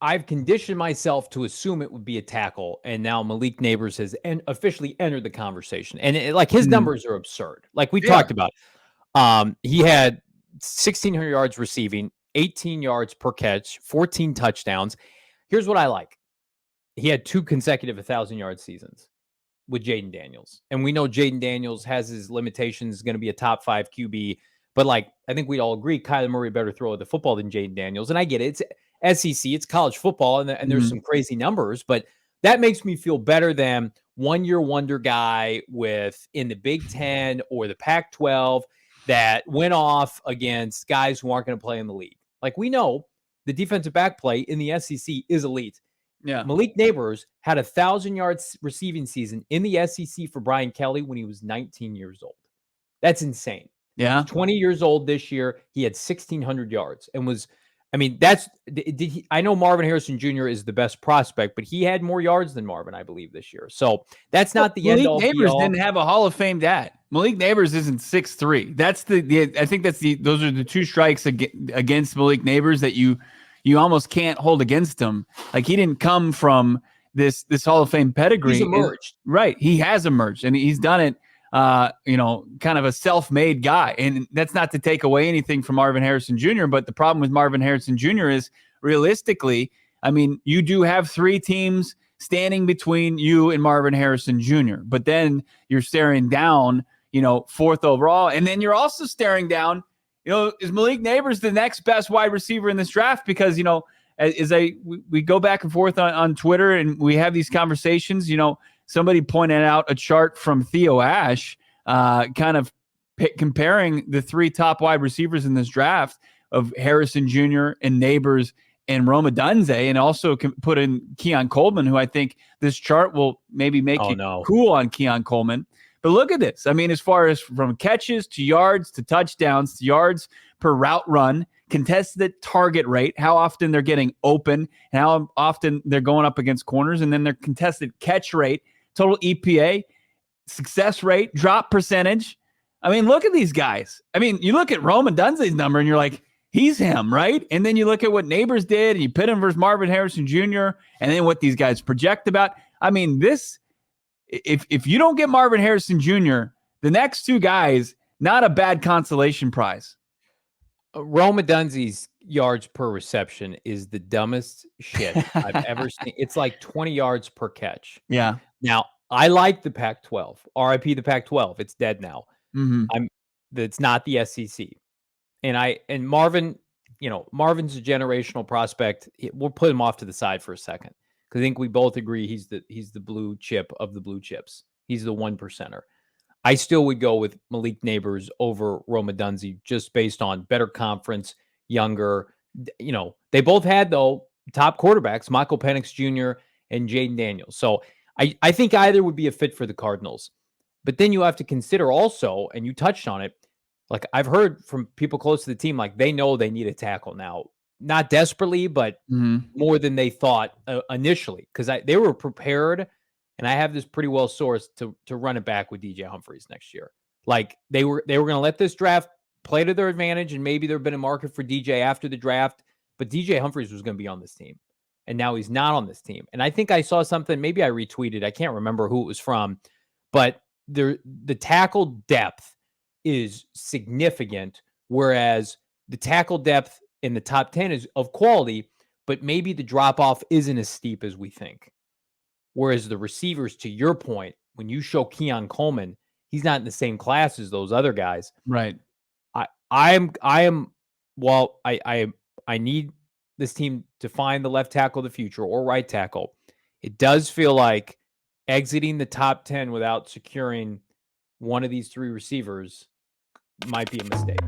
I've conditioned myself to assume it would be a tackle, and now Malik Nabers has officially entered the conversation. And his numbers are absurd. Like we talked about, he had 1,600 yards receiving, 18 yards per catch, 14 touchdowns. Here's what I like. He had 2 consecutive 1,000-yard seasons with Jaden Daniels. And we know Jaden Daniels has his limitations, going to be a top 5 QB. But, I think we'd all agree Kyler Murray better throw the football than Jaden Daniels. And I get it. It's SEC. It's college football. And there's some crazy numbers. But that makes me feel better than one-year wonder guy in the Big Ten or the Pac-12 that went off against guys who aren't going to play in the league. We know the defensive back play in the SEC is elite. Yeah. Malik Nabers had 1,000-yard receiving season in the SEC for Brian Kelly when he was 19 years old. That's insane. Yeah. 20 years old this year. He had 1,600 yards and I know Marvin Harrison Jr. is the best prospect, but he had more yards than Marvin, I believe, this year. So that's not the end all. Malik Nabers didn't have a Hall of Fame dad. Malik Nabers isn't 6'3". That's I think those are the 2 strikes against Malik Nabers that you almost can't hold against him. He didn't come from this Hall of Fame pedigree. He's emerged. Right. He has emerged, and he's done it, kind of a self-made guy. And that's not to take away anything from Marvin Harrison Jr., but the problem with Marvin Harrison Jr. is, realistically, you do have 3 teams standing between you and Marvin Harrison Jr., but then you're staring down, 4th overall, and then you're also staring down, is Malik Nabers the next best wide receiver in this draft? Because, we go back and forth on Twitter and we have these conversations, somebody pointed out a chart from Theo Ash, kind of comparing the 3 top wide receivers in this draft of Harrison Jr. and Nabers and Rome Odunze, and also put in Keon Coleman, who I think this chart will maybe make cool on Keon Coleman. But look at this. As far as from catches to yards to touchdowns to yards per route run, contested target rate, how often they're getting open, and how often they're going up against corners, and then their contested catch rate, total EPA, success rate, drop percentage. Look at these guys. You look at Rome Odunze's number and you're like, he's him, right? And then you look at what Nabers did and you pit him versus Marvin Harrison Jr. and then what these guys project about. If you don't get Marvin Harrison Jr., the next 2 guys, not a bad consolation prize. Rome Odunze's yards per reception is the dumbest shit I've ever seen. It's 20 yards per catch. Yeah. Now, I like the Pac-12. RIP the Pac-12. It's dead now. Mm-hmm. It's not the SEC. And Marvin, Marvin's a generational prospect. We'll put him off to the side for a second, because I think we both agree he's the blue chip of the blue chips. He's the 1%er. I still would go with Malik Nabers over Rome Odunze just based on better conference, younger. They both had, though, top quarterbacks, Michael Penix Jr. and Jaden Daniels. So I think either would be a fit for the Cardinals. But then you have to consider also, and you touched on it, I've heard from people close to the team, they know they need a tackle now. Not desperately, but more than they thought initially, because they were prepared, and I have this pretty well sourced to run it back with DJ Humphries next year. They were going to let this draft play to their advantage, and maybe there'd been a market for DJ after the draft, but DJ Humphries was going to be on this team, and now he's not on this team. And I think I saw something, maybe I retweeted, I can't remember who it was from, but the tackle depth is significant, whereas the tackle depth in the top 10 is of quality, but maybe the drop-off isn't as steep as we think. Whereas the receivers, to your point, when you show Keon Coleman, he's not in the same class as those other guys. Right. I need this team to find the left tackle of the future or right tackle. It does feel like exiting the top 10 without securing one of these 3 receivers might be a mistake.